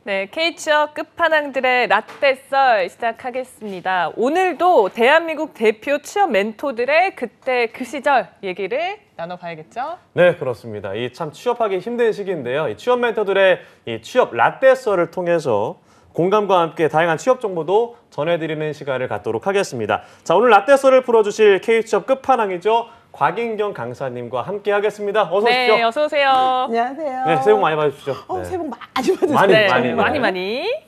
네, K취업 끝판왕들의 라떼 썰 시작하겠습니다. 오늘도 대한민국 대표 취업 멘토들의 그때 그 시절 얘기를 나눠봐야겠죠? 네, 그렇습니다. 이 참 취업하기 힘든 시기인데요. 이 취업 멘토들의 이 취업 라떼 썰을 통해서 공감과 함께 다양한 취업 정보도 전해드리는 시간을 갖도록 하겠습니다. 자, 오늘 라떼 썰을 풀어주실 K취업 끝판왕이죠. 곽인경 강사님과 함께 하겠습니다. 어서 오십시오. 네, 어서 오세요. 안녕하세요. 네, 새해 복 많이 받으십시오. 네. 새해 복 많이 받으세요. 많이.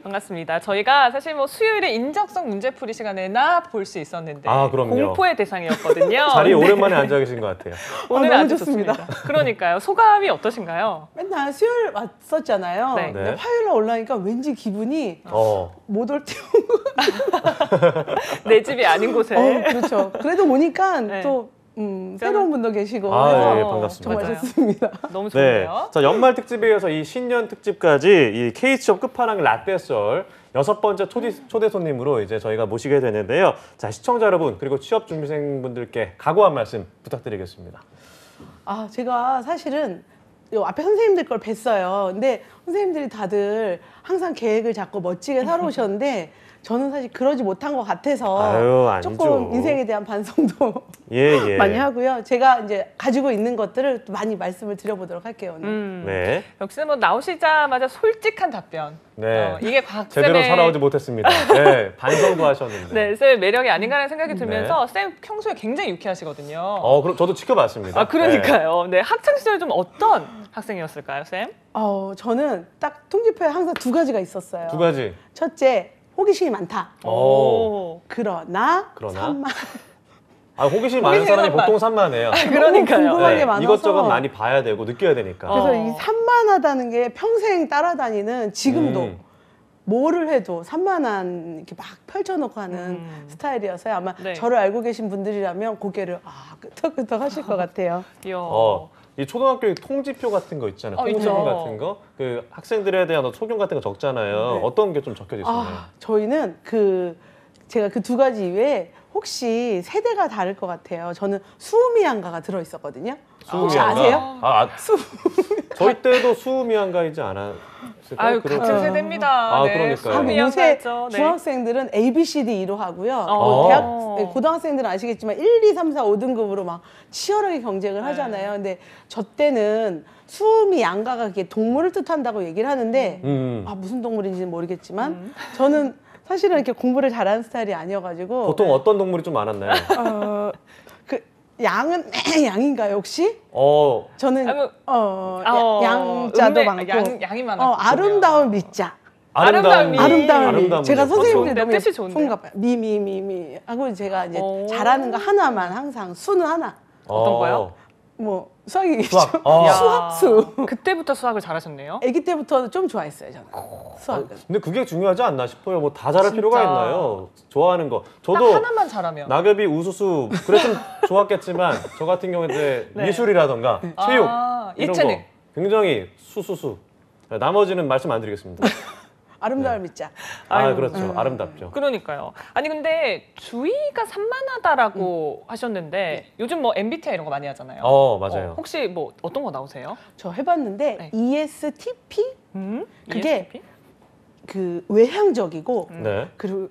반갑습니다. 저희가 사실 뭐 수요일에 인적성 문제풀이 시간에나 볼 수 있었는데 그럼요. 공포의 대상이었거든요. 자리에 오랜만에 앉아 계신 것 같아요. 오늘 너무 아주 좋습니다. 그러니까요. 소감이 어떠신가요? 맨날 수요일 왔었잖아요. 네. 근데 화요일에 올라오니까 왠지 기분이 못 올 때 내 집이 아닌 곳에. 그렇죠. 그래도 오니까 네. 또 새로운 분도 계시고 네, 반갑습니다. 정말 맞아요. 좋습니다. 너무 좋네요. 네. 자, 연말 특집에 이어서 이 신년 특집까지 이 K취업 끝판왕 라떼 썰 6번째 초대 손님으로 이제 저희가 모시게 되는데요. 자, 시청자 여러분 그리고 취업 준비생분들께 각오한 말씀 부탁드리겠습니다. 제가 사실은 요 앞에 선생님들 걸 뵀어요. 근데 선생님들이 다들 항상 계획을 잡고 멋지게 살아오셨는데 저는 사실 그러지 못한 것 같아서 조금 인생에 대한 반성도 많이 하고요. 제가 이제 가지고 있는 것들을 또 많이 말씀을 드려보도록 할게요. 오늘. 네. 역시 뭐 나오시자마자 솔직한 답변. 네. 이게 곽 제대로 쌤의 살아오지 못했습니다. 네, 반성도 하셨는데. 네, 쌤의 매력이 아닌가라는 생각이 들면서 쌤 평소에 굉장히 유쾌하시거든요. 그럼 저도 지켜봤습니다. 그러니까요. 네, 학창 시절 좀 어떤 학생이었을까요, 쌤? 저는 딱 통지표에 항상 두 가지가 있었어요. 두 가지. 첫째, 호기심이 많다. 그러나 산만. 호기심 많은 사람이 보통 산만해요. 그러니까요. 궁금한 게 많아서 이것저것 많이 봐야 되고 느껴야 되니까. 그래서 이 산만하다는 게 평생 따라다니는 지금도 뭐를 해도 산만한 이렇게 막 펼쳐놓고 하는 스타일이어서요. 아마 저를 알고 계신 분들이라면 고개를 끄덕끄덕 하실 것 같아요. 이 초등학교 통지표 같은 거 있잖아요. 통지표 같은 거. 그 학생들에 대한 소견 같은 거 적잖아요. 네. 어떤 게 좀 적혀져 있었나요? 저희는 제가 그 두 가지 이외에 혹시 세대가 다를 것 같아요. 저는 수미양가가 들어있었거든요. 혹시 아세요? 저희 때도 수미양가이지 않았을까요? 같은 세대입니다. 그러니까요. 요새 중학생들은 ABCD 1로 하고요. 고등학생들은 아시겠지만 1, 2, 3, 4, 5등급으로 막 치열하게 경쟁을 하잖아요. 근데 저 때는 수미양가가 그게 동물을 뜻한다고 얘기를 하는데 무슨 동물인지는 모르겠지만 저는 사실은 이렇게 공부를 잘하는 스타일이 아니어가지고 보통 어떤 동물이 좀 많았나요? 양은 양인가요 혹시? 저는 양자도 많고 양이 많았고 아름다운 미자. 아름다운 미. 제가 선생님들이 너무 뜻이 좋은데요? 봐요. 미 하고 제가 이제 잘하는 거 하나만 항상 수는 하나. 어떤 거요? 뭐 수학이겠죠. 수학수. 그때부터 수학을 잘하셨네요. 아기 때부터 좀 좋아했어요 저는. 수학은. 근데 그게 중요하지 않나 싶어요. 뭐 다 잘할 필요가 있나요? 좋아하는 거. 저도 딱 하나만 잘하면. 낙엽이 우수수 그랬으면 좋았겠지만 저 같은 경우는 이제 미술이라던가 체육 이런 예체능. 거 굉장히 수수수. 나머지는 말씀 안 드리겠습니다. 아름다운 미자. 그렇죠. 아름답죠. 그러니까요. 아니 근데 주위가 산만하다라고 하셨는데 요즘 뭐 MBTI 이런 거 많이 하잖아요. 맞아요. 혹시 뭐 어떤 거 나오세요? 저 해봤는데 ESTP? 그게 ESTP? 그 외향적이고 그리고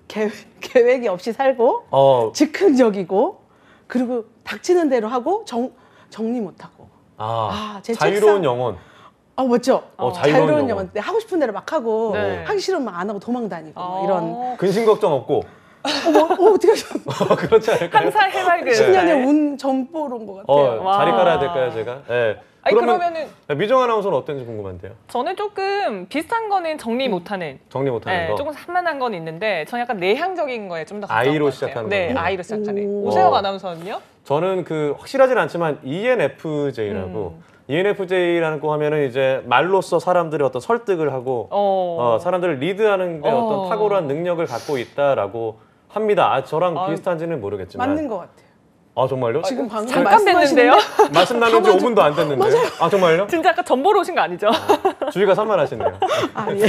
계획이 없이 살고 즉흥적이고 그리고 닥치는 대로 하고 정리 못하고 제 자유로운 영혼. 맞죠? 자유로운 영혼. 하고 싶은 대로 막 하고 하기 싫으면 막 안 하고 도망 다니고 이런 근심 걱정 없고. 어떻게 하셨어? 그렇지 않을까요? 항상 해맑은 10년의 운 전보로 온 것 같아요. 자리 깔아야 될까요, 제가? 네. 그러면은 미정 아나운서는 어떤지 궁금한데요. 저는 조금 비슷한 거는 정리 못하는 거. 조금 산만한 건 있는데 저는 약간 내향적인 거에 좀 더 가까운 I로 것 같아요. 시작하는 네, 거군요. I로 시작하는. 오세혁 아나운서는요? 저는 확실하진 않지만 ENFJ라고 ENFJ라는 거 하면은 이제 말로써 사람들의 어떤 설득을 하고 사람들을 리드하는 데 어떤 탁월한 능력을 갖고 있다라고 합니다. 저랑 비슷한지는 모르겠지만 맞는 것 같아요. 정말요? 지금 방금 잠깐 됐는데요? 말씀 나눈 지 5분도 안 됐는데요? 정말요? 진짜 아까 전 보러 오신 거 아니죠? 주위가 산만하시네요. 예.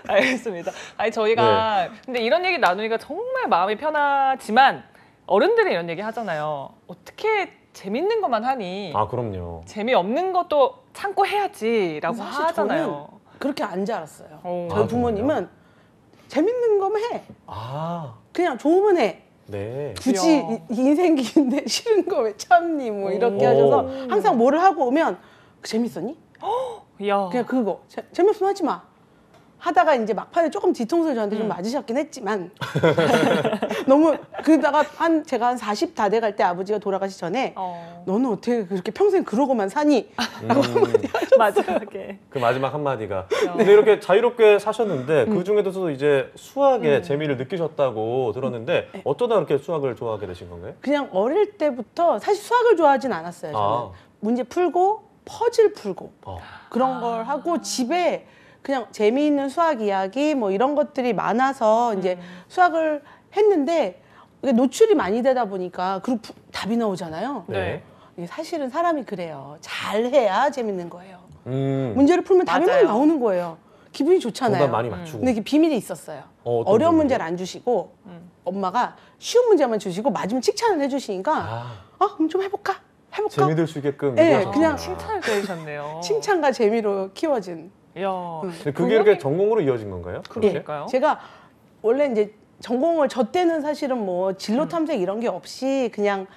알겠습니다. 저희가 근데 이런 얘기 나누니까 정말 마음이 편하지만 어른들이 이런 얘기 하잖아요. 어떻게 재밌는 것만 하니 그럼요. 재미없는 것도 참고 해야지라고 하잖아요. 그렇게 안 자랐어요. 오. 저희 아, 부모님은 재밌는 거면 해. 아, 그냥 좋으면 해. 네. 굳이 이야. 인생 기는데 싫은 거 왜 참니 뭐 이렇게 오. 하셔서 항상 뭐를 하고 오면 재밌었니? 이야. 그냥 그거 재미없으면 하지 마. 하다가 이제 막판에 조금 뒤통수를 저한테 좀 맞으셨긴 했지만 너무 그러다가 제가 한 40 다 돼갈 때 아버지가 돌아가시 전에 너는 어떻게 그렇게 평생 그러고만 사니? 라고 한마디 하셨어요. 마지막에. 그 마지막 한마디가. 근데 이렇게 자유롭게 사셨는데 그 중에도 이제 수학에 재미를 느끼셨다고 들었는데 어쩌다 그렇게 수학을 좋아하게 되신 건가요? 그냥 어릴 때부터 사실 수학을 좋아하진 않았어요. 저는 아. 문제 풀고 퍼즐 풀고 어. 그런 걸 하고 집에 그냥 재미있는 수학 이야기 뭐 이런 것들이 많아서 이제 수학을 했는데 이게 노출이 많이 되다 보니까 그리고 답이 나오잖아요. 네. 이게 사실은 사람이 그래요. 잘해야 재밌는 거예요. 음. 문제를 풀면 답이 막 맞아요. 나오는 거예요. 기분이 좋잖아요. 정답 많이 맞추고. 근데 이게 비밀이 있었어요. 어떤 어려운 비밀이요? 문제를 안 주시고 엄마가 쉬운 문제만 주시고 맞으면 칭찬을 해주시니까 아, 그럼 좀 해볼까? 재미들 수 있게끔. 네, 얘기하셨구나. 그냥 칭찬을 들으셨네요. 칭찬과 재미로 키워진. 이야. 근데 그게 이렇게 전공으로 이어진 건가요? 그렇게? 그러니까요. 제가 원래 이제 전공을 저 때는 사실은 뭐 진로 탐색 이런 게 없이 그냥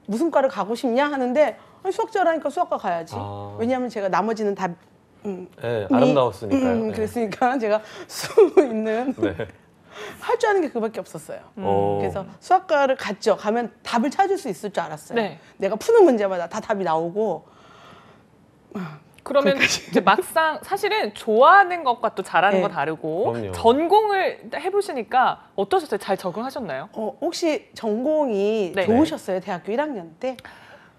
무슨 과를 가고 싶냐 하는데 아니, 수학 잘하니까 수학과 가야지. 아. 왜냐하면 제가 나머지는 다 네, 아름다웠으니까요. 네. 그랬으니까 제가 수 있는 네. 할 줄 아는 게 그밖에 없었어요. 어. 그래서 수학과를 갔죠. 가면 답을 찾을 수 있을 줄 알았어요. 네. 내가 푸는 문제마다 다 답이 나오고 그러면 이제 막상 사실은 좋아하는 것과 또 잘하는 네. 거 다르고 그럼요. 전공을 해보시니까 어떠셨어요? 잘 적응하셨나요? 혹시 전공이 네. 좋으셨어요? 대학교 1학년 때?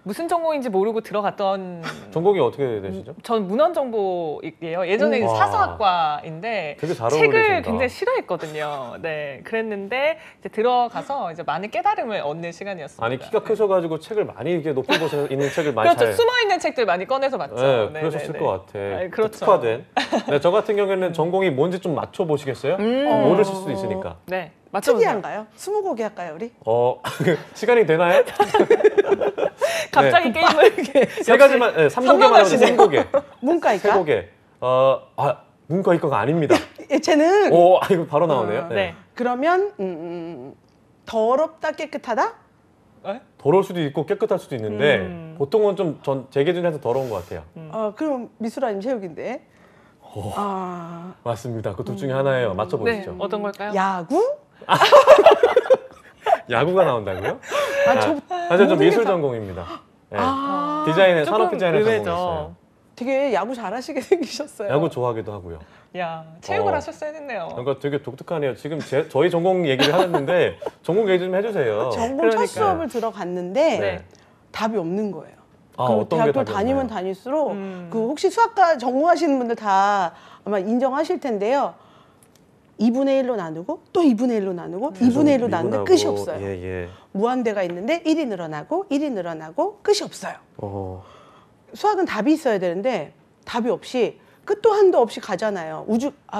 무슨 전공인지 모르고 들어갔던 전공이 어떻게 되시죠? 전 문헌정보이에요. 예전에 와. 사서학과인데 되게 잘 책을 어울리신다. 굉장히 싫어했거든요. 네, 그랬는데 이제 들어가서 이제 많은 깨달음을 얻는 시간이었습니다. 아니 키가 크셔가지고 책을 많이 이렇게 높은 곳에 있는 책을 많이 그렇죠. 잘. 숨어 있는 책들 많이 꺼내서 봤죠. 네, 네, 그러셨을 네, 것 네. 같아. 아니, 그렇죠. 특화된. 네, 저 같은 경우에는 전공이 뭔지 좀 맞춰 보시겠어요? 모르실 수도 있으니까. 네, 맞죠? 특이한가요? 스무고개 할까요, 우리? 시간이 되나요? 갑자기 네. 게임을 이렇게 세 가지만, 네, 3고개만 하면 현명하시네요. 3고개. 문과일까? 3고개. 문과 이과가 아닙니다. 쟤는 이거 바로 나오네요. 네. 그러면 더럽다 깨끗하다? 더러울 수도 있고 깨끗할 수도 있는데 보통은 좀 제 기준에서 더러운 것 같아요. 그럼 미술 아니면 체육인데. 맞습니다. 그 둘 중에 하나예요. 네, 맞춰보시죠. 어떤 걸까요? 야구? 야구가 나온다고요? 저 사실 좀 모든 게 미술 다- 전공입니다. 네. 아, 디자인에 조금 산업 디자인을 의외죠. 전공했어요. 되게 야구 잘하시게 생기셨어요. 야구 좋아하기도 하고요. 야, 체육을 어. 하셨어야 했네요. 그러니까 되게 독특하네요. 지금 저희 전공 얘기를 하셨는데 전공 얘기 좀 해주세요. 전공 그러니까요. 첫 수업을 들어갔는데 네. 답이 없는 거예요. 어떤 게 대학교를 답이 다니면 없나요? 다닐수록 그 혹시 수학과 전공하시는 분들 다 아마 인정하실 텐데요. 2분의 1로 나누고 또 2분의 1로 나누고 2분의 1로 나누는데 미분하고, 끝이 없어요. 예. 무한대가 있는데 1이 늘어나고 1이 늘어나고 끝이 없어요. 수학은 답이 있어야 되는데 답이 없이 끝도 한도 없이 가잖아요.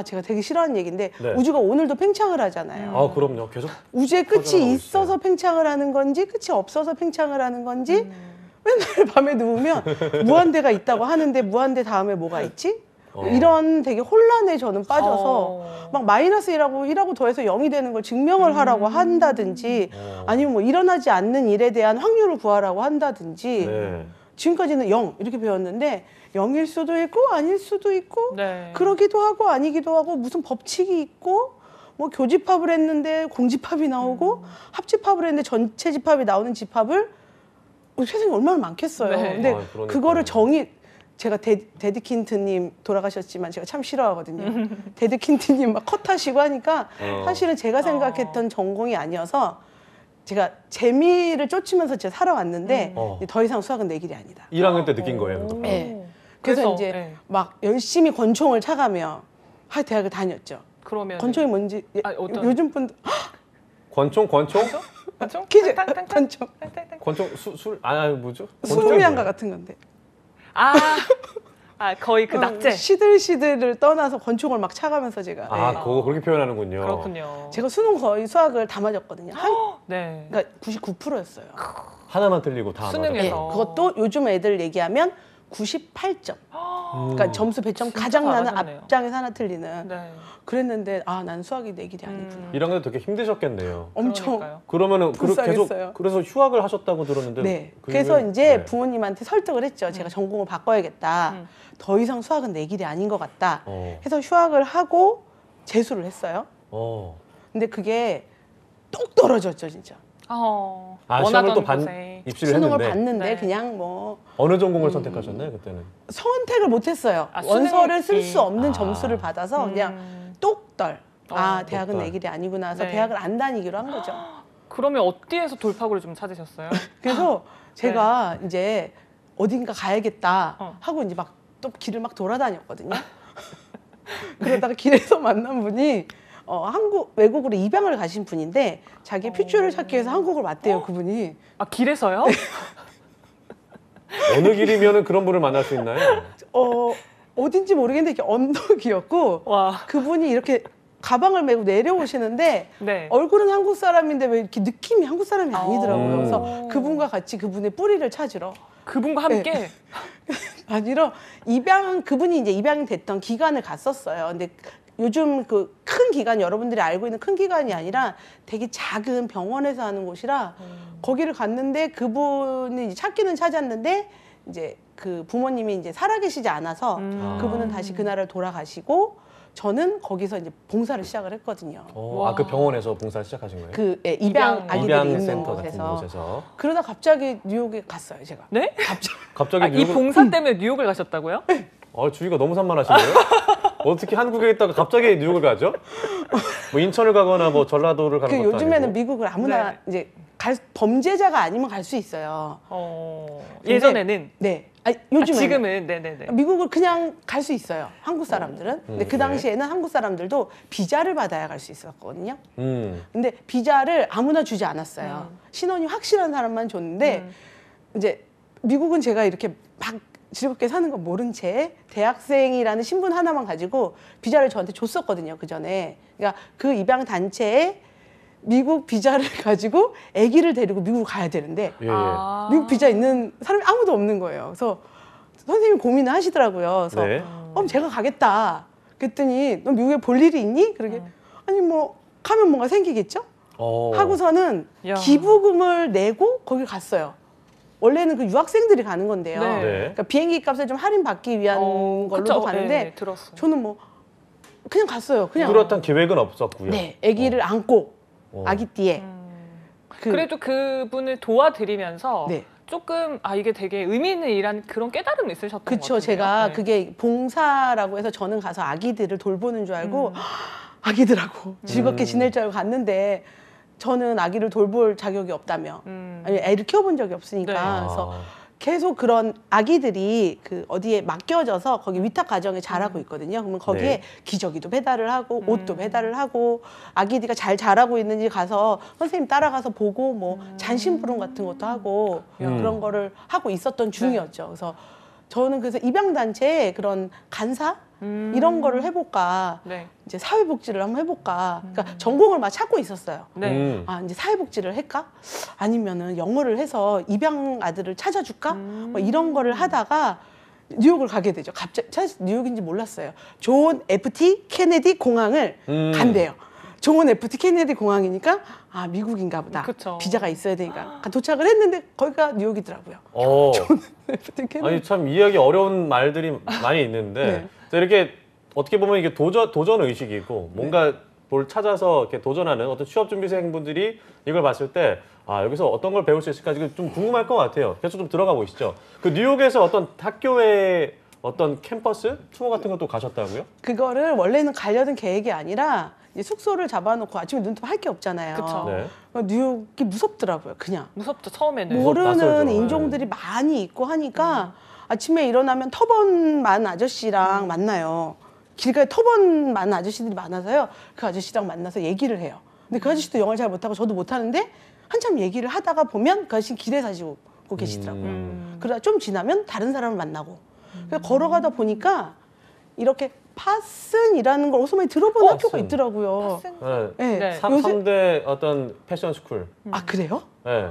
제가 되게 싫어하는 얘기인데 네. 우주가 오늘도 팽창을 하잖아요. 그럼요. 계속 우주의 끝이 퍼져나가고 있어서 있어요. 팽창을 하는 건지 끝이 없어서 팽창을 하는 건지 맨날 밤에 누우면 무한대가 있다고 하는데 무한대 다음에 뭐가 있지? 이런 되게 혼란에 저는 빠져서 막 마이너스 1하고 더해서 0이 되는 걸 증명을 하라고 한다든지 아니면 뭐 일어나지 않는 일에 대한 확률을 구하라고 한다든지 네. 지금까지는 0 이렇게 배웠는데 0일 수도 있고 아닐 수도 있고 네. 그러기도 하고 아니기도 하고 무슨 법칙이 있고 뭐 교집합을 했는데 공집합이 나오고 합집합을 했는데 전체 집합이 나오는 집합을 세상에 얼마나 많겠어요. 네. 근데 그러니까요. 그거를 제가 데드킨트님 돌아가셨지만 제가 참 싫어하거든요. 데드킨트님 막 컷하시고 하니까 사실은 제가 생각했던 전공이 아니어서 제가 재미를 쫓으면서 제가 살아왔는데 더 이상 수학은 내 길이 아니다. 1학년 때 느낀 거예요. 그거. 네. 그래서 이제 네. 막 열심히 권총을 차가며 대학을 다녔죠. 그러면 권총이 뭔지 어떤- 요즘 분들 권총? 권총? 퀴즈 탕탕탕탕? 권총 탕탕탕? 권총 뭐죠? 권총이 수음양가 뭐예요? 같은 건데 거의 그 낙제. 시들시들을 떠나서 권총을 막 차가면서 제가 그거 그렇게 표현하는군요. 그렇군요. 제가 수능 거의 수학을 다 맞았거든요. 네. 그러니까 99%였어요. 하나만 틀리고 다 수능에서. 네, 그것도 요즘 애들 얘기하면 98점. 그러니까 점수 배점 진짜 가장 나는 잘하셨네요. 앞장에서 하나 틀리는. 네. 그랬는데 난 수학이 내 길이 아니구나. 1학년 때 되게 힘드셨겠네요. 엄청 그러니까요. 그러면은 계속 불쌍했어요. 그래서 휴학을 하셨다고 들었는데. 네. 그 그래서 이유는- 이제 네. 부모님한테 설득을 했죠. 제가 전공을 바꿔야겠다. 더 이상 수학은 내 길이 아닌 것 같다. 해서 휴학을 하고 재수를 했어요. 근데 그게 똑 떨어졌죠, 진짜. 시험을 또 곳에. 입시를 수능을 했는데 봤는데 네. 그냥 뭐 어느 전공을 선택하셨나요 그때는? 선택을 못했어요. 아, 원서를 쓸 수능이- 수 없는 아. 점수를 받아서 그냥 똑떨. 대학은 똑떨. 내 길이 아니구나 해서 네. 대학을 안 다니기로 한 거죠. 그러면 어디에서 돌파구를 좀 찾으셨어요? 그래서 제가 네. 이제 어딘가 가야겠다 어. 하고 이제 막 또 길을 막 돌아다녔거든요. 그러다가 길에서 만난 분이 외국으로 입양을 가신 분인데 자기 퓨처를 찾기 위해서 한국을 왔대요, 그분이. 아, 길에서요? 어느 길이면은 그런 분을 만날 수 있나요? 어딘지 모르겠는데 이렇게 언덕이었고 와. 그분이 이렇게 가방을 메고 내려오시는데 네. 얼굴은 한국 사람인데 왜 이렇게 느낌이 한국 사람이 아니더라고요. 그래서 오. 그분과 같이 그분의 뿌리를 찾으러 그분과 함께 아니라 그분이 이제 입양이 됐던 기관을 갔었어요. 근데 요즘 그 큰 기관, 여러분들이 알고 있는 큰 기관이 아니라 되게 작은 병원에서 하는 곳이라 거기를 갔는데 그분이 이제 찾기는 찾았는데 이제 그 부모님이 이제 살아계시지 않아서 그분은 다시 그나라를 돌아가시고 저는 거기서 이제 봉사를 시작을 했거든요. 그 병원에서 봉사를 시작하신 거예요? 그 입양 아기들이 있는 입양센터 같은 곳에서. 곳에서. 그러다 갑자기 뉴욕에 갔어요, 제가. 네? 갑자기 이 봉사 때문에 뉴욕을 가셨다고요? 주위가 너무 산만하시네요. 어떻게 한국에 있다가 갑자기 뉴욕을 가죠? 뭐 인천을 가거나 뭐 전라도를 가는 것도 요즘에는 아니고. 미국을 아무나 네. 이제 범죄자가 아니면 갈 수 있어요. 근데- 예전에는. 네. 요즘에는 지금은 네네네. 미국을 그냥 갈 수 있어요. 한국 사람들은. 근데 그 당시에는 한국 사람들도 비자를 받아야 갈 수 있었거든요. 근데 비자를 아무나 주지 않았어요. 신원이 확실한 사람만 줬는데 이제 미국은 제가 이렇게 막 즐겁게 사는 거 모른 채 대학생이라는 신분 하나만 가지고 비자를 저한테 줬었거든요. 그 전에. 그러니까 그 입양 단체에 미국 비자를 가지고 아기를 데리고 미국을 가야 되는데 예. 미국 비자 있는 사람이 아무도 없는 거예요. 그래서 선생님이 고민을 하시더라고요. 그래서 네. 제가 가겠다. 그랬더니 너 미국에 볼 일이 있니? 그러게 아니 뭐 가면 뭔가 생기겠죠? 하고서는 야. 기부금을 내고 거기 갔어요. 원래는 그 유학생들이 가는 건데요. 네. 그러니까 비행기 값을 좀 할인받기 위한 걸로도 그쵸? 가는데 네, 들었어요. 저는 뭐 그냥 갔어요. 그냥 그렇단 계획은 없었고요. 네, 아기를 안고 어. 아기띠에 그래도 그분을 도와드리면서 네. 조금 이게 되게 의미 있는 일한 그런 깨달음이 있으셨던 것 그쵸. 같아요. 제가 그게 봉사라고 해서 저는 가서 아기들을 돌보는 줄 알고 아기들하고 즐겁게 지낼 줄 알고 갔는데 저는 아기를 돌볼 자격이 없다며 아니 애를 키워본 적이 없으니까 네. 그래서 계속 그런 아기들이 그 어디에 맡겨져서 거기 위탁 가정에 자라고 있거든요. 그러면 거기에 네. 기저귀도 배달을 하고 옷도 배달을 하고 아기들이 잘 자라고 있는지 가서 선생님 따라가서 보고 뭐 잔심부름 같은 것도 하고 그런 거를 하고 있었던 중이었죠. 그래서 저는 그래서 입양단체에 그런 간사 이런 거를 해볼까 네. 이제 사회복지를 한번 해볼까 그러니까 전공을 막 찾고 있었어요. 네. 이제 사회복지를 할까? 아니면은 영어를 해서 입양 아들을 찾아줄까? 뭐 이런 거를 하다가 뉴욕을 가게 되죠. 갑자기 사실 뉴욕인지 몰랐어요. 존 F.T. 케네디 공항을 간대요. 존 F.T. 케네디 공항이니까 미국인가 보다. 그쵸. 비자가 있어야 되니까 도착을 했는데 거기가 뉴욕이더라고요. F.T. 케네디. 아니 참 이해하기 어려운 말들이 많이 있는데 네. 이렇게 어떻게 보면 이게 도전 의식이고 뭔가 뭘 찾아서 이렇게 도전하는 어떤 취업 준비생분들이 이걸 봤을 때 여기서 어떤 걸 배울 수 있을까 지금 좀 궁금할 것 같아요. 그래서 좀 들어가 보시죠. 그 뉴욕에서 어떤 학교의 어떤 캠퍼스 투어 같은 것도 가셨다고요? 그거를 원래는 가려던 계획이 아니라 이제 숙소를 잡아놓고 아침에 눈뜨면 할 게 없잖아요. 그쵸. 네. 뉴욕이 무섭더라고요. 그냥. 무섭죠 처음에는. 모르는 낯설죠. 인종들이 많이 있고 하니까 아침에 일어나면 터번 많은 아저씨랑 만나요. 길가에 터번 많은 아저씨들이 많아서요. 그 아저씨랑 만나서 얘기를 해요. 근데 그 아저씨도 영어를 잘 못하고 저도 못하는데 한참 얘기를 하다가 보면 그 아저씨 길에 사시고 계시더라고요. 그러다 좀 지나면 다른 사람을 만나고. 그래서 걸어가다 보니까 이렇게 파슨이라는 걸 어디서 많이 들어본 학교가 있더라고요. 네. 네. 3대 어떤 패션 스쿨. 그래요? 네.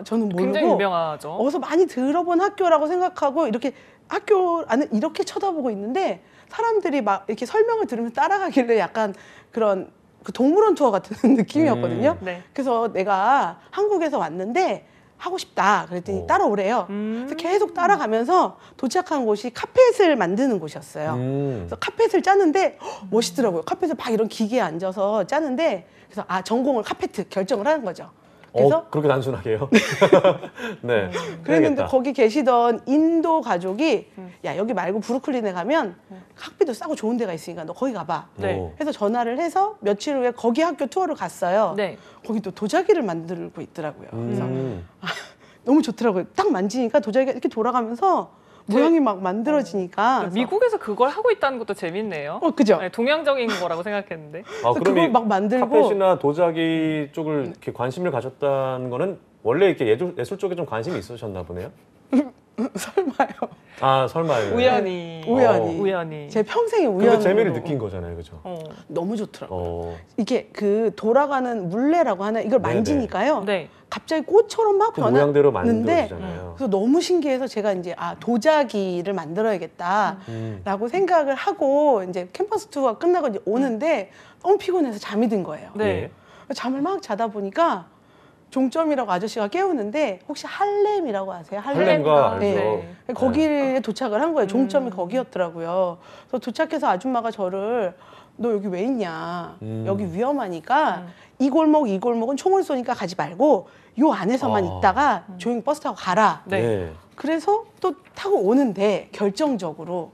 저는 모르고 굉장히 유명하죠. 어디서 많이 들어본 학교라고 생각하고 이렇게 학교 안에 이렇게 쳐다보고 있는데 사람들이 막 이렇게 설명을 들으면서 따라가길래 약간 그런 그 동물원 투어 같은 느낌이었거든요. 네. 그래서 내가 한국에서 왔는데 하고 싶다 그랬더니 오. 따라오래요. 그래서 계속 따라가면서 도착한 곳이 카펫을 만드는 곳이었어요. 그래서 카펫을 짜는데 멋있더라고요. 카펫을 막 이런 기계에 앉아서 짜는데 그래서 아 전공을 카페트 결정을 하는 거죠. 그래서 그렇게 단순하게요? 네. 그랬는데 해야겠다. 거기 계시던 인도 가족이 야 여기 말고 브루클린에 가면 학비도 싸고 좋은 데가 있으니까 너 거기 가봐. 네. 오. 해서 전화를 해서 며칠 후에 거기 학교 투어를 갔어요. 네. 거기 또 도자기를 만들고 있더라고요. 그래서 음. 너무 좋더라고요. 딱 만지니까 도자기가 이렇게 돌아가면서 모양이 막 만들어지니까. 그래서 미국에서 그걸 하고 있다는 것도 재밌네요. 그죠? 네, 동양적인 거라고 생각했는데. 아, 그래서 그럼 그걸 이 막 만들고 카펫이나 도자기 쪽을 이렇게 관심을 가졌다는 거는 원래 이렇게 예술 쪽에 좀 관심이 있으셨나 보네요. 설마요. 아, 설마요. 우연히. 우연히. 우연히. 제 평생의 근데 우연으로 재미를 느낀 거잖아요, 그죠? 너무 좋더라고요. 이게 이게 그 돌아가는 물레라고 하나 이걸 네네. 만지니까요. 네. 갑자기 꽃처럼 막 그 모양대로 변하는데 만들어지잖아요. 그래서 너무 신기해서 제가 이제 아 도자기를 만들어야겠다라고 생각을 하고 이제 캠퍼스 투어가 끝나고 이제 오는데 너무 피곤해서 잠이 든 거예요. 네. 잠을 막 자다 보니까 종점이라고 아저씨가 깨우는데 혹시 할렘이라고 아세요? 할렘가 알죠. 네. 거기에 도착을 한 거예요. 종점이 거기였더라고요. 그래서 도착해서 아줌마가 저를 너 여기 왜 있냐? 여기 위험하니까 이 골목은 총을 쏘니까 가지 말고 요 안에서만 있다가 조용히 버스 타고 가라. 네. 그래서 또 타고 오는데 결정적으로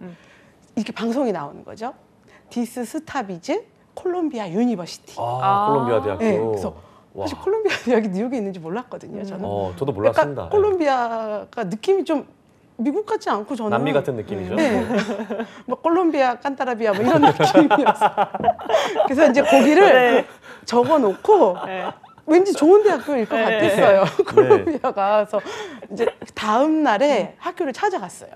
이렇게 방송이 나오는 거죠. 디스 스탑이즈 콜롬비아 유니버시티. 콜롬비아 대학교. 네, 그래서 사실 콜롬비아 대학이 뉴욕에 있는지 몰랐거든요. 저는. 저도 몰랐습니다. 약간 콜롬비아가 느낌이 좀 미국 같지 않고 저는 남미 같은 느낌이죠. 네. 뭐 콜롬비아 깐타라비아 뭐 이런 느낌이었어. 그래서 이제 거기를 적어놓고 네. 왠지 좋은 대학교일 것 같았어요. 콜롬비아가. 그래서 이제 다음 날에 학교를 찾아갔어요.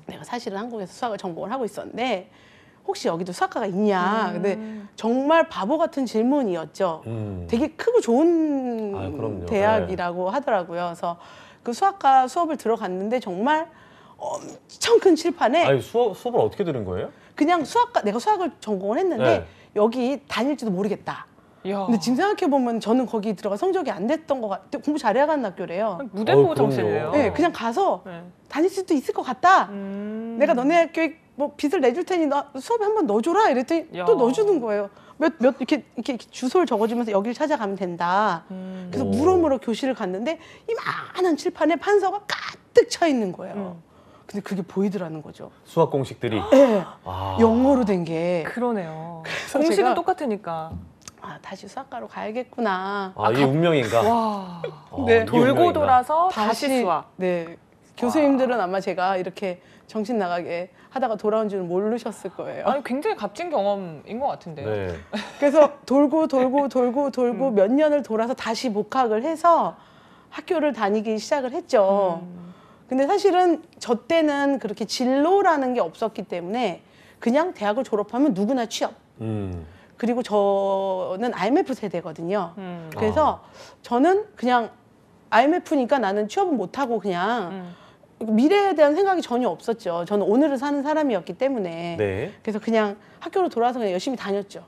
내가 사실은 한국에서 수학을 전공을 하고 있었는데 혹시 여기도 수학과가 있냐. 근데 정말 바보 같은 질문이었죠. 되게 크고 좋은 대학이라고 하더라고요. 그래서 그 수학과 수업을 들어갔는데 정말 엄청 큰 칠판에 아니, 수업을 어떻게 들은 거예요? 그냥 내가 수학을 전공을 했는데 여기 다닐지도 모르겠다. 이야. 근데 지금 생각해보면 저는 거기 들어가 성적이 안 됐던 것 같아요. 공부 잘해야 가는 학교래요. 무대보호 정신이에요. 네, 그냥 가서 다닐 수도 있을 것 같다. 내가 너네 학교에 뭐 빚을 내줄 테니 너 수업에 한번 넣어줘라. 이랬더니 야. 또 넣어주는 거예요. 이렇게 주소를 적어주면서 여기를 찾아가면 된다. 그래서 물어물어 교실을 갔는데 이만한 칠판에 판서가 가득 차 있는 거예요. 근데 그게 보이더라는 거죠. 수학 공식들이. 네. 영어로 된 게. 그러네요. 그래서 공식은 제가 똑같으니까. 다시 수학과로 가야겠구나. 이게 운명인가? 와. 네. 이게 돌고 운명인가? 돌아서 다시 수학. 네. 교수님들은 아마 제가 이렇게 정신 나가게 하다가 돌아온 줄은 모르셨을 거예요. 아니 굉장히 값진 경험인 것 같은데요. 네. 그래서 돌고 몇 년을 돌아서 다시 복학을 해서 학교를 다니기 시작을 했죠. 근데 사실은 저 때는 그렇게 진로라는 게 없었기 때문에 그냥 대학을 졸업하면 누구나 취업. 그리고 저는 IMF 세대거든요. 그래서 저는 그냥 IMF니까 나는 취업은 못하고 그냥 미래에 대한 생각이 전혀 없었죠. 저는 오늘을 사는 사람이었기 때문에. 네. 그래서 그냥 학교로 돌아와서 그냥 열심히 다녔죠.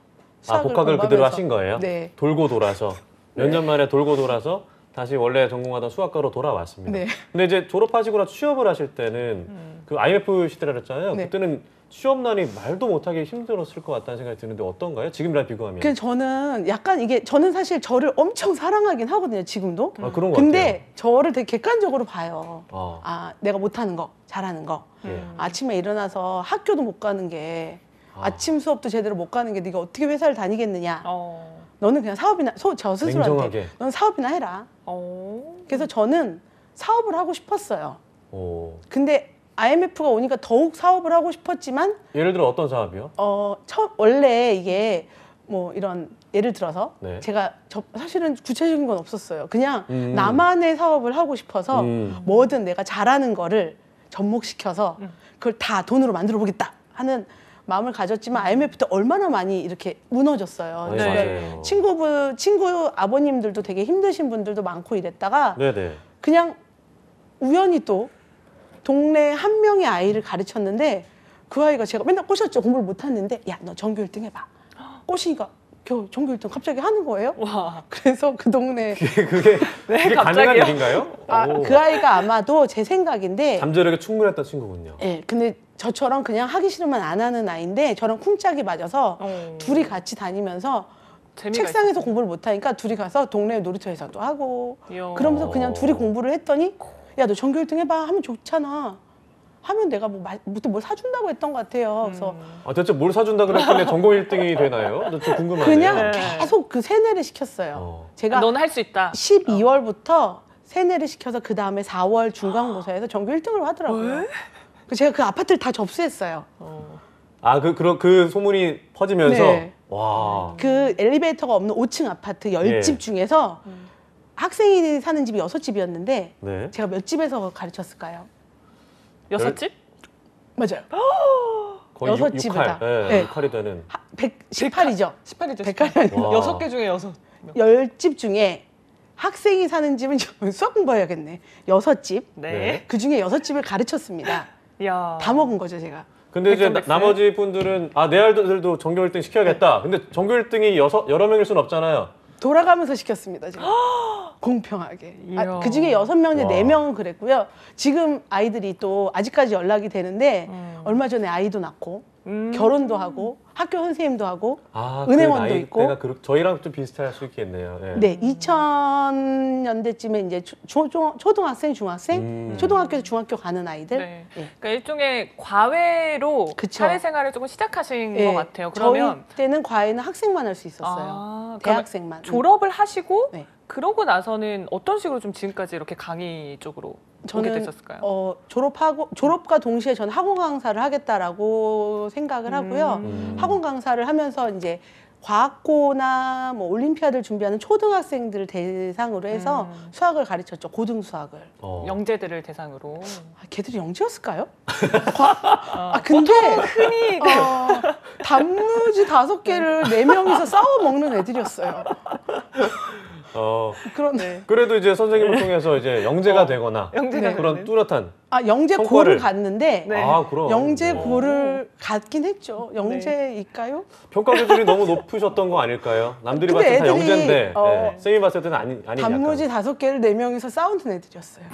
복학을 그대로 하신 거예요? 네. 돌고 돌아서. 몇 년 만에 돌고 돌아서 다시 원래 전공하던 수학과로 돌아왔습니다. 네. 근데 이제 졸업하시고 나서 취업을 하실 때는 그 IMF 시대라 그랬잖아요. 네. 그때는 취업난이 말도 못하기 힘들었을 것 같다는 생각이 드는데 어떤가요? 지금이랑 비교하면. 그래서 저는 약간 저는 사실 저를 엄청 사랑하긴 하거든요, 지금도. 그런 것 근데 저를 되게 객관적으로 봐요. 같아요. 내가 못하는 거, 잘하는 거. 예. 아침에 일어나서 학교도 못 가는 게 아침 수업도 제대로 못 가는 게 네가 어떻게 회사를 다니겠느냐. 너는 그냥 사업이나 저 스스로한테 냉정하게. 넌 사업이나 해라. 그래서 저는 사업을 하고 싶었어요. 근데 IMF가 오니까 더욱 사업을 하고 싶었지만 예를 들어 어떤 사업이요? 원래 이게 뭐 이런 예를 들어서 네. 제가 사실은 구체적인 건 없었어요. 그냥 나만의 사업을 하고 싶어서 뭐든 내가 잘하는 거를 접목시켜서 그걸 다 돈으로 만들어 보겠다 하는 마음을 가졌지만 IMF 때 얼마나 많이 이렇게 무너졌어요. 네, 맞아요. 친구 아버님들도 되게 힘드신 분들도 많고 이랬다가 네네. 그냥 우연히 또 동네 한 명의 아이를 가르쳤는데 그 아이가 제가 맨날 꼬셨죠. 공부를 못하는데 야, 너 전교 1등 해봐. 꼬시니까 겨우 전교 1등 갑자기 하는 거예요. 와. 그래서 그 동네 그게 가능한 갑자기요? 일인가요? 오. 그 아이가 아마도 제 생각인데 잠재력이 충분했던 친구군요. 예, 근데 저처럼 그냥 하기 싫으면 안 하는 아이인데 저랑 쿵짝이 맞아서 둘이 같이 다니면서 재미가 책상에서 공부를 못하니까 둘이 가서 동네 놀이터에서도 하고 이야. 그러면서 그냥 둘이 공부를 했더니 야, 너 전교 1등 해봐 하면 좋잖아. 하면 내가 뭘 사준다고 했던 것 같아요. 그래서 대체 뭘 사준다 그랬길래 전공 1등이 되나요? 좀 궁금하네요. 그냥 네. 계속 그 세뇌를 시켰어요. 제가 넌 할 수 있다. 12월부터 세뇌를 시켜서 그 다음에 4월 중간고사에서 전교 1등을 하더라고요. 그래서 제가 그 아파트를 다 접수했어요. 그 소문이 퍼지면서 네. 와. 그 엘리베이터가 없는 5층 아파트 10집 예. 중에서 학생이 사는 집이 6집이었는데 네. 제가 몇 집에서 가르쳤을까요? 6집? 맞아요. 거의 여섯 6, 집을 6할, 다. 네, 네. 6할이 되는. 118이죠. 18이죠. 108이 와. 6개 중에 6. 10집 중에 학생이 사는 집은 수학 공부해야겠네. 6집. 네. 그 중에 6집을 가르쳤습니다. 야. 다 먹은 거죠, 제가. 근데 이제 백점백승? 나머지 분들은 내 아들들도 전교 1등 시켜야겠다. 근데 전교 1등이 여러 명일 수는 없잖아요. 돌아가면서 시켰습니다, 제가. 공평하게. 이야. 그 중에 6명, 와. 4명은 그랬고요. 지금 아이들이 또 아직까지 연락이 되는데 얼마 전에 아이도 낳고 결혼도 하고 학교 선생님도 하고 은행원도 그 있고. 나이대가 저희랑 좀 비슷할 수 있겠네요. 네. 네, 2000년대쯤에 이제 초등학생, 중학생, 초등학교에서 중학교 가는 아이들. 네. 예. 그러니까 일종의 과외로 그쵸. 사회생활을 조금 시작하신 예. 것 같아요. 그러면 저희 때는 과외는 학생만 할 수 있었어요. 대학생만. 졸업을 하시고 네. 그러고 나서는 어떤 식으로 좀 지금까지 이렇게 강의 쪽으로 오게 되셨을까요? 졸업과 동시에 저는 학원 강사를 하겠다라고 생각을 하고요. 학원 강사를 하면서 이제 과학고나 뭐 올림피아드를 준비하는 초등학생들을 대상으로 해서 수학을 가르쳤죠. 고등 수학을. 영재들을 대상으로. 걔들이 영재였을까요? 근데 흔히 단무지 5개를 4명이서 싸워 먹는 애들이었어요. 그런데 그래도 이제 선생님을 통해서 이제 영재가 되거나 영재가 네. 그런 뚜렷한 영재고를 갔는데 네. 그럼 영재고를 갔긴 했죠. 영재일까요? 평가 기준이 너무 높으셨던 거 아닐까요? 남들이 근데 봤을 때 다 애들이, 영재인데 선생님이 봤을 때는 아닌 단무지 약간. 5개를 4명이서 싸우는 애들이었어요.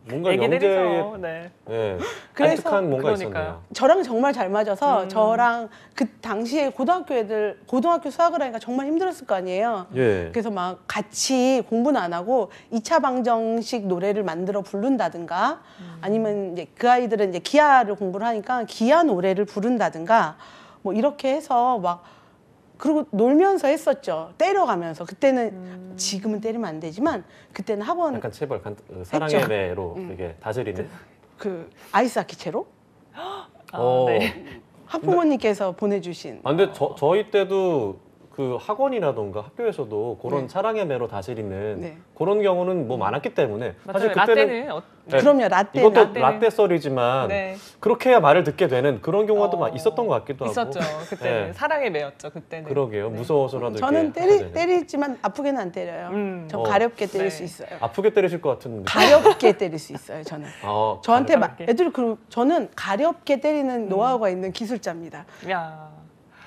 뭔가 애기들이죠. 영재의 네. 그래서 안특한 뭔가 그러니까요. 있었네요. 저랑 정말 잘 맞아서 저랑 그 당시에 고등학교 수학을 하니까 정말 힘들었을 거 아니에요. 예. 그래서 막 같이 공부는 안 하고 2차 방정식 노래를 만들어 부른다든가 아니면 이제 그 아이들은 이제 기하를 공부를 하니까 기하 노래를 부른다든가 뭐 이렇게 해서 막 그리고 놀면서 했었죠. 때려가면서. 그때는 지금은 때리면 안 되지만 그때는 학원 약간 체벌 사랑의 했죠. 매로 이게 다스리는. 그 아이스하키 채로 네. 학부모님께서 보내주신 근데 저희 때도 그 학원이라던가 학교에서도 그런 네. 사랑의 매로 다스리는 네. 그런 경우는 뭐 많았기 때문에 맞아요. 사실 그때는 라떼는 네. 그럼요. 라떼는 이것도 라떼 썰이지만 네. 그렇게 해야 말을 듣게 되는 그런 경우가 또 많이 있었던 것 같기도 하고. 있었죠. 그때는 네. 사랑의 매였죠. 그때는. 그러게요. 네. 무서워서라도 저는 이렇게 해야 되는. 때리지만 아프게는 안 때려요. 전 어. 가렵게 때릴 네. 수 있어요. 아프게 때리실 것 같은 느낌. 가렵게 때릴 수 있어요. 저는. 저한테 가렵게. 애들이 저는 가렵게 때리는 노하우가 있는 기술자입니다. 야.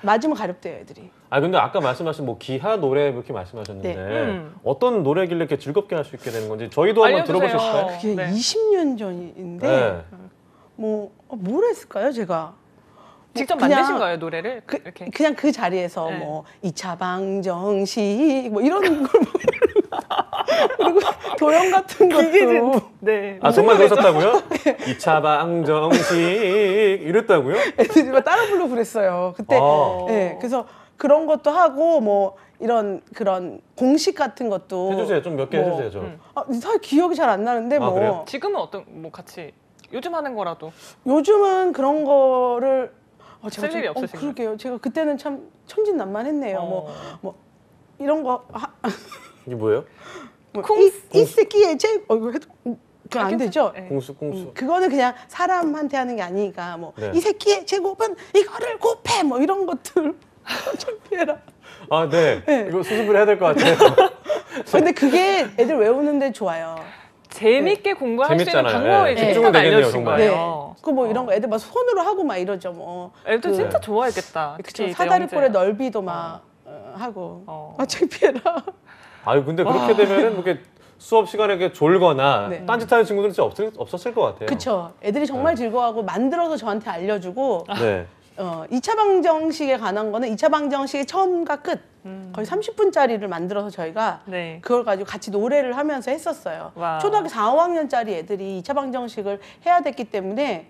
맞으면 가렵대요, 애들이. 근데 아까 말씀하신 뭐 기하 노래 이렇게 말씀하셨는데 네. 어떤 노래길래 이렇게 즐겁게 할 수 있게 되는 건지 저희도 한번 알려주세요. 들어보실까요? 그게 네. 20년 전인데 네. 뭘 했을까요, 제가? 직접 그냥 만드신 거예요, 노래를? 이렇게. 그냥 그 자리에서 네. 뭐 2차 방정식 뭐 이런 걸 그리고 도형 같은 것도 네. 정말 그러셨다고요? 2차 방정식 이랬다고요? 애들이 막 따라 부르고 그랬어요. 그때 네, 그래서 그런 것도 하고 뭐 이런 그런 공식 같은 것도 해주세요. 좀 몇 개 해주세요. 좀. 사실 기억이 잘 안 나는데 뭐 그래요? 지금은 같이 요즘 하는 거라도 요즘은 그런 거를 쓸 일이 없으신가요? 그러게요. 제가 그때는 참 천진난만했네요. 뭐 이런 거 이게 뭐예요? 이 새끼의 이거 해도 그거 안 되죠? 네. 공수. 그거는 그냥 사람한테 하는 게 아니니까 뭐 네. 이 새끼의 제곱은 이거를 곱해 뭐 이런 것들 준비해라. 네. 네. 이거 수습을 해야 될 것 같아요. 근데 그게 애들 외우는데 좋아요. 재밌게 공부할 수 있는 재밌잖아요. 방법을 네. 네. 집중은 되겠네요, 알려주신 정말. 거예요. 그 뭐 이런 거 애들 막 손으로 하고 막 이러죠 뭐. 애들 그- 진짜 좋아했겠다. 그쵸. 특히 이제 사다리꼴의 영재. 넓이도 막 하고. 어. 아 창피해라. 아유 근데 그렇게 되면은 이렇게 수업 시간에 이렇게 졸거나 네. 딴짓하는 친구들은 진짜 없었을 것 같아요. 그쵸. 애들이 정말 즐거워하고 만들어서 저한테 알려주고 네. 2차 방정식에 관한 거는 2차 방정식의 처음과 끝 거의 30분짜리를 만들어서 저희가 네. 그걸 가지고 같이 노래를 하면서 했었어요. 와. 초등학교 4, 5학년짜리 애들이 2차 방정식을 해야 됐기 때문에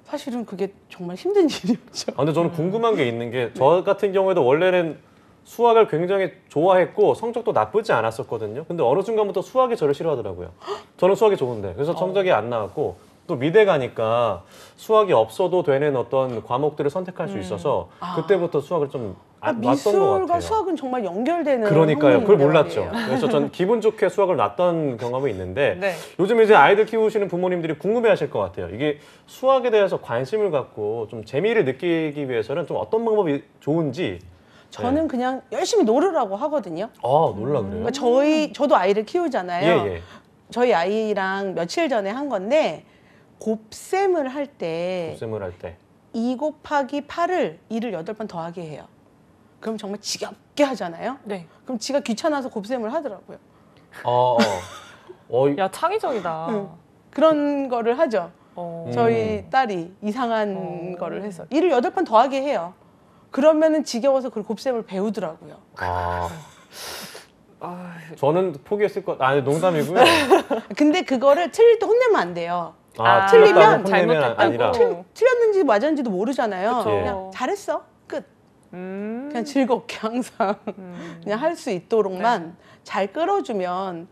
사실은 그게 정말 힘든 일이었죠. 아, 근데 저는 궁금한 게 있는 게 저 같은 경우에도 원래는 수학을 굉장히 좋아했고 성적도 나쁘지 않았었거든요. 근데 어느 순간부터 수학이 저를 싫어하더라고요. 저는 수학이 좋은데. 그래서 성적이 안 나왔고 또 미대 가니까 수학이 없어도 되는 어떤 과목들을 선택할 수 있어서 그때부터 수학을 좀 놨던 것 미술과 같아요. 수학은 정말 연결되는 그러니까요. 그걸 학문인데 몰랐죠. 말이에요. 그래서 전 기분 좋게 수학을 놨던 경험이 있는데 네. 요즘 이제 아이들 키우시는 부모님들이 궁금해하실 것 같아요. 이게 수학에 대해서 관심을 갖고 좀 재미를 느끼기 위해서는 좀 어떤 방법이 좋은지. 저는 그냥 열심히 놀으라고 하거든요. 아 놀라 그래요. 그러니까 저도 아이를 키우잖아요. 예. 저희 아이랑 며칠 전에 한 건데 곱셈을 할 때 곱셈을 할 때. 2 곱하기 8을 2를 8번 더하게 해요. 그럼 정말 지겹게 하잖아요. 네. 그럼 지가 귀찮아서 곱셈을 하더라고요. 야 창의적이다. 응. 그런 거를 하죠. 어. 저희 딸이 이상한 거를 해서 2를 8번 더하게 해요. 그러면은 지겨워서 그 곱셈을 배우더라고요. 저는 포기했을 것. 아니 농담이고요. 근데 그거를 틀릴 때 혼내면 안 돼요. 틀렸다고 틀리면 잘못했다고. 아니라. 틀렸는지 맞았는지도 모르잖아요. 그쵸. 그냥 잘했어. 끝. 그냥 즐겁게 항상 그냥 할 수 있도록만 잘 끌어주면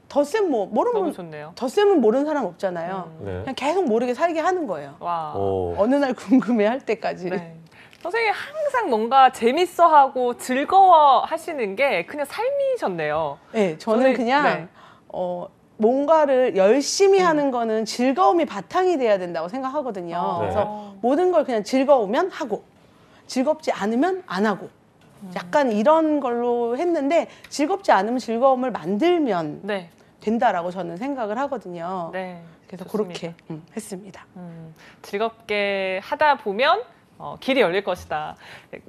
덧셈 너무 모르면 좋네요. 덧셈은 모르는 사람 없잖아요. 네. 그냥 계속 모르게 살게 하는 거예요. 와. 오. 어느 날 궁금해할 때까지. 네. 선생님이 항상 뭔가 재밌어하고 즐거워하시는 게 그냥 삶이셨네요. 네, 저는 그냥 네. 뭔가를 열심히 하는 거는 즐거움이 바탕이 돼야 된다고 생각하거든요. 네. 그래서 모든 걸 그냥 즐거우면 하고 즐겁지 않으면 안 하고 약간 이런 걸로 했는데 즐겁지 않으면 즐거움을 만들면 네. 된다라고 저는 생각을 하거든요. 네. 그래서 좋습니다. 그렇게 했습니다. 즐겁게 하다 보면 길이 열릴 것이다.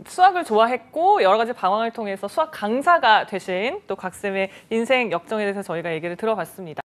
수학을 좋아했고 여러 가지 방황을 통해서 수학 강사가 되신 또 곽쌤의 인생 역정에 대해서 저희가 얘기를 들어봤습니다.